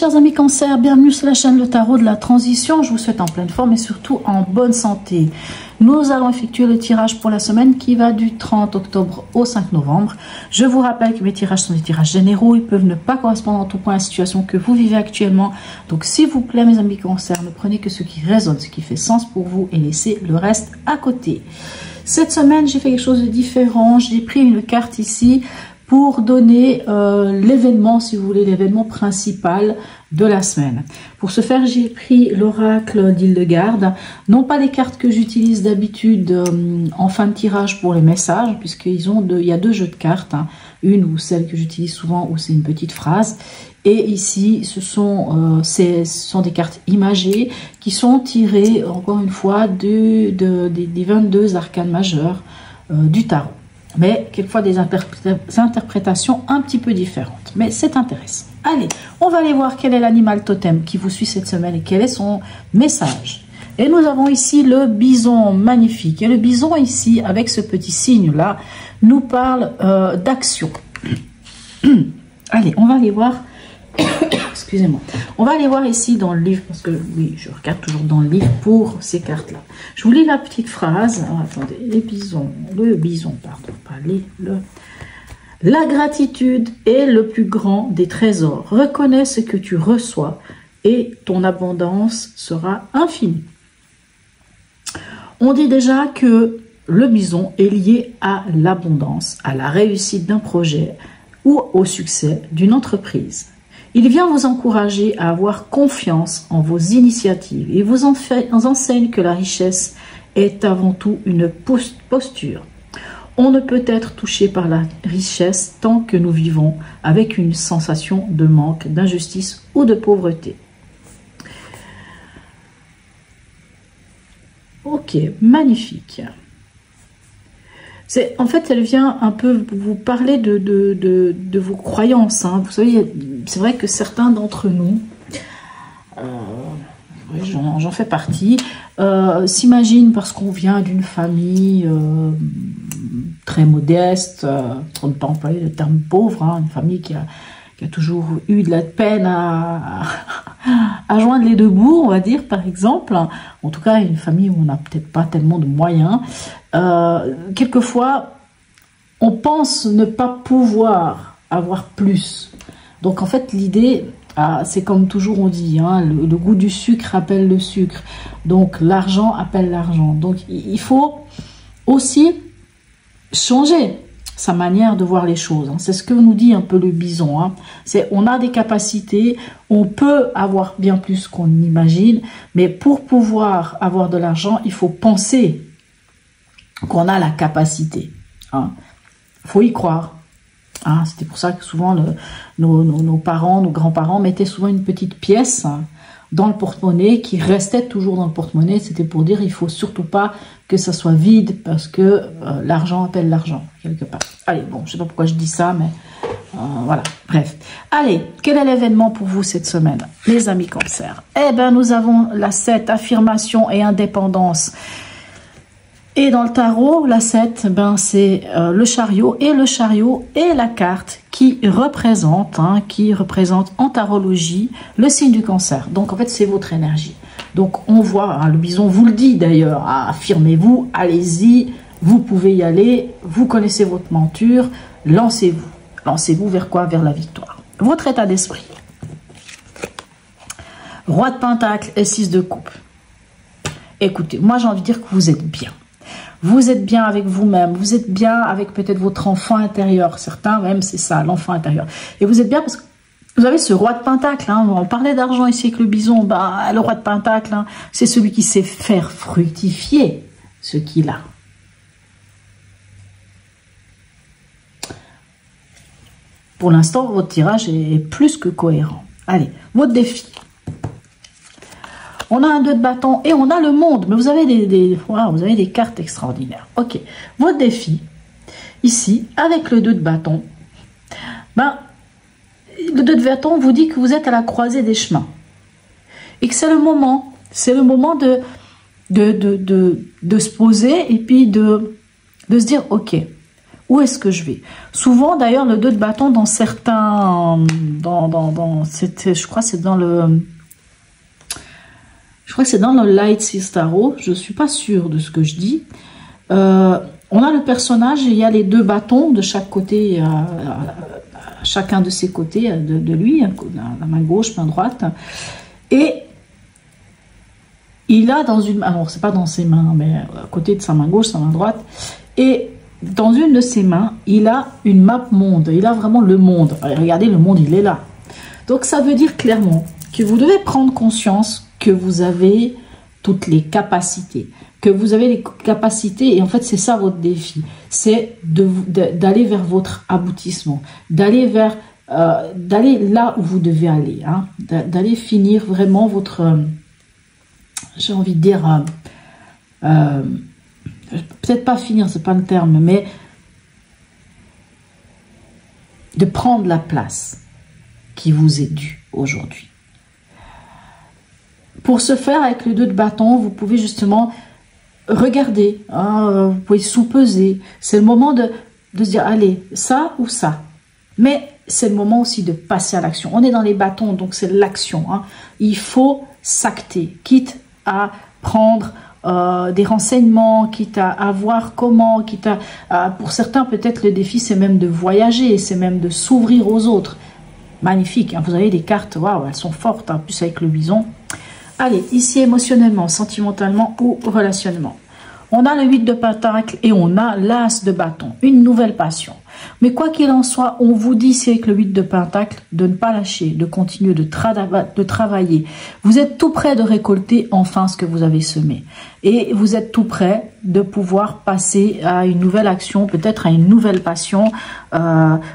chers amis Cancer, bienvenue sur la chaîne Le Tarot de la Transition. Je vous souhaite en pleine forme et surtout en bonne santé. Nous allons effectuer le tirage pour la semaine qui va du 30 octobre au 5 novembre. Je vous rappelle que mes tirages sont des tirages généraux. Ils peuvent ne pas correspondre en tout point à la situation que vous vivez actuellement. Donc s'il vous plaît mes amis Cancer, ne prenez que ce qui résonne, ce qui fait sens pour vous et laissez le reste à côté. Cette semaine, j'ai fait quelque chose de différent. J'ai pris une carte ici pour donner l'événement, si vous voulez, l'événement principal de la semaine. Pour ce faire, j'ai pris l'oracle d'Hildegarde, non pas les cartes que j'utilise d'habitude en fin de tirage pour les messages, puisqu'il y a deux jeux de cartes, hein. Une ou celle que j'utilise souvent où c'est une petite phrase, et ici ce sont des cartes imagées qui sont tirées encore une fois des 22 arcanes majeurs du tarot. Mais quelquefois des interprétations un petit peu différentes. Mais c'est intéressant. Allez, on va aller voir quel est l'animal totem qui vous suit cette semaine et quel est son message. Et nous avons ici le bison magnifique. Et le bison ici, avec ce petit signe-là, nous parle d'action. Allez, on va aller voir... Excusez-moi. On va aller voir ici dans le livre, parce que oui, je regarde toujours dans le livre pour ces cartes-là. Je vous lis la petite phrase. Alors, attendez, le bison, pardon, pas la gratitude est le plus grand des trésors. Reconnais ce que tu reçois et ton abondance sera infinie. On dit déjà que le bison est lié à l'abondance, à la réussite d'un projet ou au succès d'une entreprise. Il vient vous encourager à avoir confiance en vos initiatives et vous enseigne que la richesse est avant tout une posture. On ne peut être touché par la richesse tant que nous vivons avec une sensation de manque, d'injustice ou de pauvreté. Ok, magnifique. En fait, elle vient un peu vous parler de vos croyances. Hein. Vous savez, c'est vrai que certains d'entre nous, j'en fais partie, s'imaginent parce qu'on vient d'une famille très modeste, pour ne pas employer le terme pauvre, hein, une famille qui a toujours eu de la peine à joindre les deux bouts, on va dire, par exemple. En tout cas, une famille où on n'a peut-être pas tellement de moyens. Quelquefois, on pense ne pas pouvoir avoir plus. Donc, en fait, l'idée, c'est comme toujours on dit, hein, le goût du sucre appelle le sucre. Donc, l'argent appelle l'argent. Donc, il faut aussi changer sa manière de voir les choses. C'est ce que nous dit un peu le bison. Hein. On a des capacités, on peut avoir bien plus qu'on imagine, mais pour pouvoir avoir de l'argent, il faut penser qu'on a la capacité. Hein. Faut y croire. Hein. C'était pour ça que souvent nos parents, nos grands-parents mettaient souvent une petite pièce, hein, dans le porte-monnaie, qui restait toujours dans le porte-monnaie. C'était pour dire il faut surtout pas que ça soit vide, parce que l'argent appelle l'argent, quelque part. Allez, bon, je sais pas pourquoi je dis ça, mais voilà, bref. Allez, quel est l'événement pour vous cette semaine, les amis Cancer? Eh bien, nous avons la 7, affirmation et indépendance. Et dans le tarot, la 7, ben, c'est le chariot. Et le chariot est la carte qui représente en tarologie le signe du Cancer. Donc, en fait, c'est votre énergie. Donc, on voit, hein, le bison vous le dit d'ailleurs, hein, affirmez-vous, allez-y, vous pouvez y aller, vous connaissez votre monture, lancez-vous. Lancez-vous vers quoi? Vers la victoire. Votre état d'esprit. Roi de Pentacle et 6 de coupe. Écoutez, moi j'ai envie de dire que vous êtes bien. Vous êtes bien avec vous-même, vous êtes bien avec peut-être votre enfant intérieur. Certains même, c'est ça, l'enfant intérieur. Et vous êtes bien parce que vous avez ce roi de Pentacle. Hein, on parlait d'argent ici avec le bison. Bah, le roi de Pentacle, hein, c'est celui qui sait faire fructifier ce qu'il a. Pour l'instant, votre tirage est plus que cohérent. Allez, votre défi. On a un 2 de bâton et on a le monde. Mais vous avez vous avez des cartes extraordinaires. Ok. Votre défi, ici, avec le 2 de bâton, ben, le 2 de bâton vous dit que vous êtes à la croisée des chemins. Et que c'est le moment de se poser et puis de se dire, ok, Où est-ce que je vais? Souvent, d'ailleurs, le 2 de bâton, dans certains... je crois que c'est dans le... Je crois que c'est dans le Light Seas Tarot. Je ne suis pas sûre de ce que je dis. On a le personnage et il y a les 2 bâtons de chaque côté, chacun de ses côtés de lui, la main gauche, main droite. Et il a dans une... Alors, c'est pas dans ses mains, mais à côté de sa main gauche, sa main droite. Et dans une de ses mains, il a une map monde. Il a vraiment le monde. Regardez, le monde, il est là. Donc, ça veut dire clairement que vous devez prendre conscience que vous avez toutes les capacités. Que vous avez les capacités, et en fait, c'est ça votre défi. C'est d'aller vers votre aboutissement. D'aller vers... d'aller là où vous devez aller. Hein, d'aller finir vraiment votre... j'ai envie de dire... peut-être pas finir, c'est pas le terme, mais de prendre la place qui vous est due aujourd'hui. Pour ce faire, avec le 2 de bâton, vous pouvez justement regarder, hein, vous pouvez sous-peser. C'est le moment de se dire, allez, ça ou ça. Mais c'est le moment aussi de passer à l'action. On est dans les bâtons, donc c'est l'action. Hein. Il faut s'acter, quitte à prendre... des renseignements, quitte à voir comment, quitte à pour certains peut-être le défi c'est même de voyager, c'est même de s'ouvrir aux autres. Magnifique, hein, vous avez des cartes, waouh, elles sont fortes, en plus avec le bison. Allez, ici émotionnellement, sentimentalement ou relationnellement. On a le 8 de pentacle et on a l'as de bâton, une nouvelle passion. Mais quoi qu'il en soit, on vous dit ici avec le 8 de pentacle de ne pas lâcher, de continuer de travailler. Vous êtes tout près de récolter enfin ce que vous avez semé. Et vous êtes tout près de pouvoir passer à une nouvelle action, peut-être à une nouvelle passion.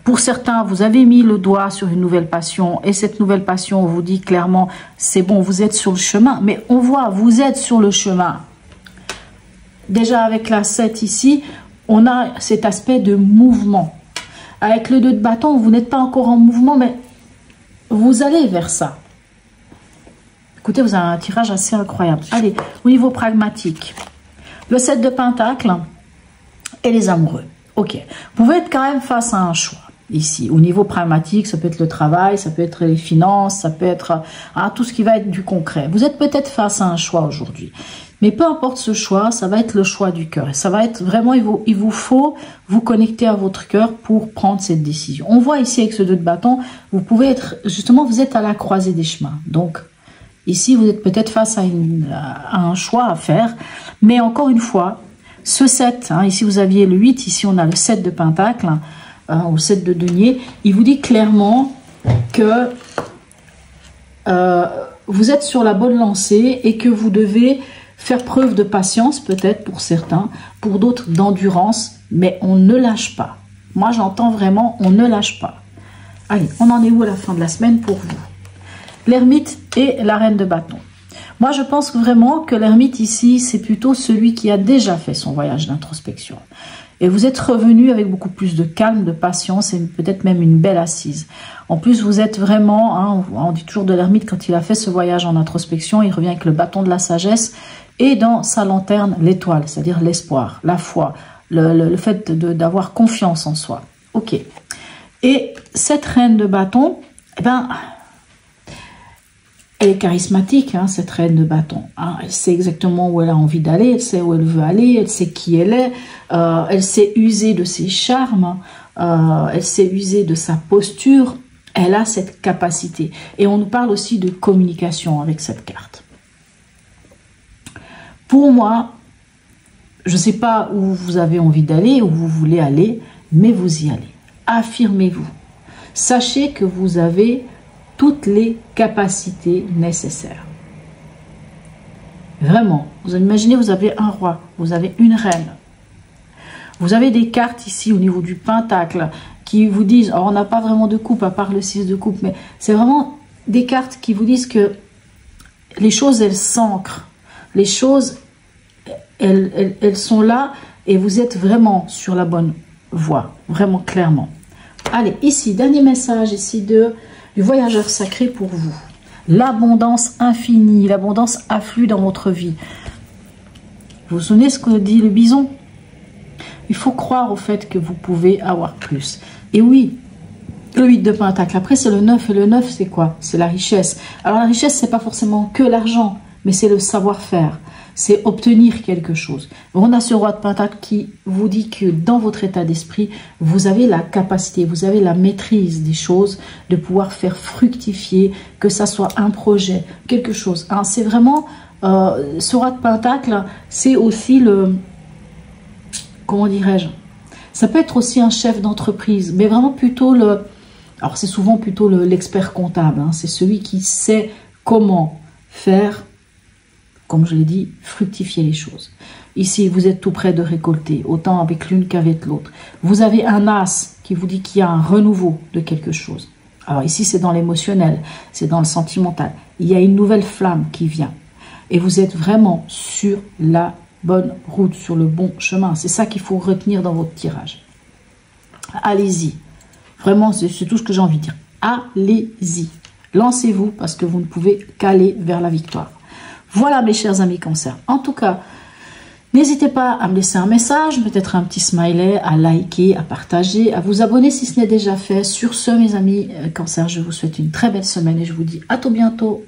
Pour certains, vous avez mis le doigt sur une nouvelle passion et cette nouvelle passion, on vous dit clairement, c'est bon, vous êtes sur le chemin. Mais on voit, vous êtes sur le chemin. Déjà avec la 7 ici, on a cet aspect de mouvement. Avec le 2 de bâton, vous n'êtes pas encore en mouvement, mais vous allez vers ça. Écoutez, vous avez un tirage assez incroyable. Allez, au niveau pragmatique, le 7 de pentacle et les amoureux. Ok, vous pouvez être quand même face à un choix. Ici, au niveau pragmatique, ça peut être le travail, ça peut être les finances, ça peut être tout ce qui va être du concret. Vous êtes peut-être face à un choix aujourd'hui. Mais peu importe ce choix, ça va être le choix du cœur. Et ça va être vraiment, il vous faut vous connecter à votre cœur pour prendre cette décision. On voit ici avec ce 2 de bâton, vous pouvez être, justement, vous êtes à la croisée des chemins. Donc, ici, vous êtes peut-être face à un choix à faire. Mais encore une fois, ce 7, hein, ici vous aviez le 8, ici on a le 7 de pentacle, ou 7 de denier. Il vous dit clairement que vous êtes sur la bonne lancée et que vous devez faire preuve de patience, peut-être pour certains, pour d'autres d'endurance, mais on ne lâche pas. Moi, j'entends vraiment, on ne lâche pas. Allez, on en est où à la fin de la semaine pour vous? L'ermite et la reine de bâton. Moi, je pense vraiment que l'ermite ici, c'est plutôt celui qui a déjà fait son voyage d'introspection. Et vous êtes revenu avec beaucoup plus de calme, de patience et peut-être même une belle assise. En plus, vous êtes vraiment, hein, on dit toujours de l'ermite, quand il a fait ce voyage en introspection, il revient avec le bâton de la sagesse et dans sa lanterne, l'étoile, c'est-à-dire l'espoir, la foi, le fait d'avoir confiance en soi. Ok. Et cette reine de bâton, eh ben, elle est charismatique, hein, cette reine de bâton. Hein. Elle sait exactement où elle a envie d'aller, elle sait où elle veut aller, elle sait qui elle est, elle sait user de ses charmes, elle sait user de sa posture. Elle a cette capacité. Et on nous parle aussi de communication avec cette carte. Pour moi, je ne sais pas où vous avez envie d'aller, où vous voulez aller, mais vous y allez. Affirmez-vous. Sachez que vous avez toutes les capacités nécessaires. Vraiment, vous imaginez, vous avez un roi, vous avez une reine. Vous avez des cartes ici au niveau du pentacle qui vous disent, alors on n'a pas vraiment de coupe à part le 6 de coupe, mais c'est vraiment des cartes qui vous disent que les choses, elles s'ancrent. Les choses, elles sont là et vous êtes vraiment sur la bonne voie, vraiment clairement. Allez, ici, dernier message ici du voyageur sacré pour vous. L'abondance infinie, l'abondance afflue dans votre vie. Vous vous souvenez ce que dit le bison? Il faut croire au fait que vous pouvez avoir plus. Et oui, le 8 de Pentacle, après c'est le 9, et le 9 c'est quoi? C'est la richesse. Alors la richesse, c'est pas forcément que l'argent, mais c'est le savoir-faire, c'est obtenir quelque chose. On a ce roi de Pentacle qui vous dit que dans votre état d'esprit, vous avez la capacité, vous avez la maîtrise des choses, de pouvoir faire fructifier, que ça soit un projet, quelque chose. Hein, c'est vraiment, ce roi de Pentacle, c'est aussi le, comment dirais-je, ça peut être aussi un chef d'entreprise, mais vraiment plutôt le, alors c'est souvent plutôt l'expert comptable, hein, c'est celui qui sait comment faire, comme je l'ai dit, fructifier les choses. Ici, vous êtes tout près de récolter, autant avec l'une qu'avec l'autre. Vous avez un as qui vous dit qu'il y a un renouveau de quelque chose. Alors ici, c'est dans l'émotionnel, c'est dans le sentimental. Il y a une nouvelle flamme qui vient. Et vous êtes vraiment sur la bonne route, sur le bon chemin. C'est ça qu'il faut retenir dans votre tirage. Allez-y. Vraiment, c'est tout ce que j'ai envie de dire. Allez-y. Lancez-vous parce que vous ne pouvez qu'aller vers la victoire. Voilà mes chers amis Cancer. En tout cas, n'hésitez pas à me laisser un message, peut-être un petit smiley, à liker, à partager, à vous abonner si ce n'est déjà fait. Sur ce mes amis Cancer, je vous souhaite une très belle semaine et je vous dis à tout bientôt.